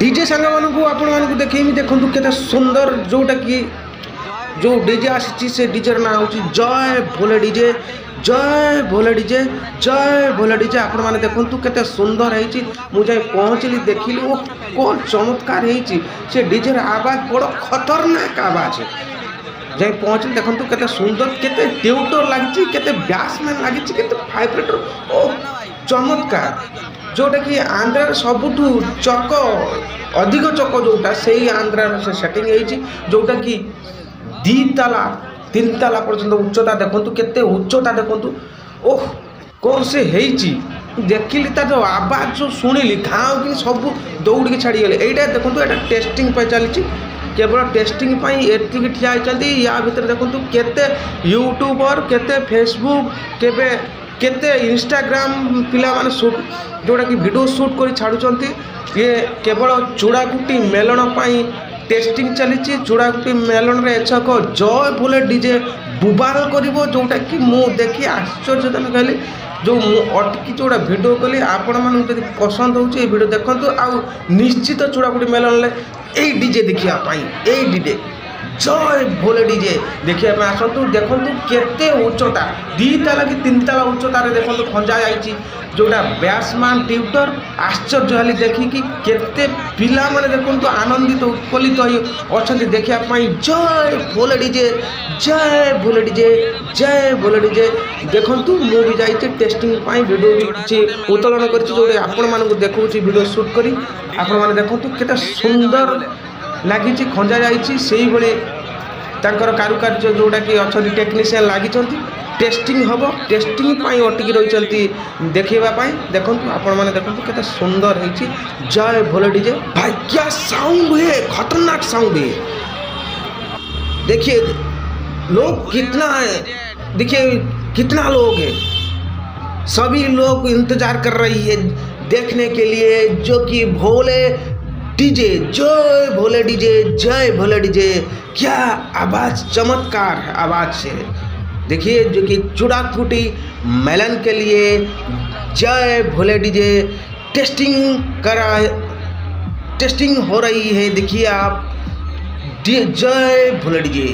DJ सांग मानू आपण देखेमी देखु केते सुंदर जोटा कि जो डीजे आसी से डीजे ना हूँ जय भोले डीजे जय भोले डीजे जय भोले डीजे आपण मैंने देखु केते सुंदर है मुझे पहुँचली देखिली वो कौन चमत्कार है डीजे आवाज बड़ खतरनाक आवाज है जाए पहुँचली देखु केते सुंदर केते ट्यूटर लगी केते बैट्समैन लगी केते वाइब्रेटर ओ चमत्कार जोटा कि आंध्र सबुठू चक अधिक चक जोटा से आंध्र से सेटिंग है जोटा कि 2 ताला 3 ताला पर्यंत उच्चता देखु केते उच्चता देखु ओह कौन से हेची देखिली तार जो आवाज जो शुणिली घाव कि सब दौड़ के छाड़ी गले एटा देखु एटा टेस्टिंग पे चली केवल टेस्टिंग एति ठिया चलती या भितर देखु केते यूट्यूबर केते फेसबुक केबे केते इंस्टाग्राम पिला माने शूट जोटा कि वीडियो शूट कर छाड़ुचंती ये केवल चूड़ाकुटी मेलन पाई टेस्टिंग चली चूड़ाकुटी मेलन रे एछक जय भोले डीजे बुबाल करिवो जोटा कि मु देखि आश्चर्यजनक कहली जो अटकी जोड़ा वीडियो कली आपण मानू जदि पसंद होची वीडियो देखंतु आ निश्चित चूड़ाकुटी मेलन ले ए डीजे देखिया पाई ए डीजे जय भोले डीजे देखिए आसतु देखु केते उच्चता 2 ताला कि 3 ताला उच्चतार देखो खंजा जाइए जोटा बैट्समैन ट्यूटर आश्चर्य हली देखिकी केते पिला माने देखु आनंदित उत्फुल्लित अच्छा देखापी जय भोले डीजे जय भोले डीजे जय भोले डीजे देखु मुझे भी जाइए टेस्टिंग वीडियो भी किसी उत्तोलन कर आपण मानक देखा वीडियो शूट करी आपण मैंने देखु केते सुंदर लगी खंजा जाइए कारुकार्य जोटा कि अच्छा टेक्नीशियन लगी टेस्टिंग हम टेस्टिंग अटकी रही देखापी देखु आपण मैंने देखु केते सुंदर है जय भोले डीजे भाई क्या साउंड है खतरनाक साउंड है देखिए लोग कितना है देखिए कितना लोग हैं सभी लोग इंतजार कर रही है देखने के लिए जो कि भोले डीजे जय भोले डीजे जय भोले डीजे क्या आवाज चमत्कार है आवाज से देखिए जो कि चूड़ाकुटी मेलन के लिए जय भोले डीजे टेस्टिंग हो रही है देखिए आप जय भोले डीजे।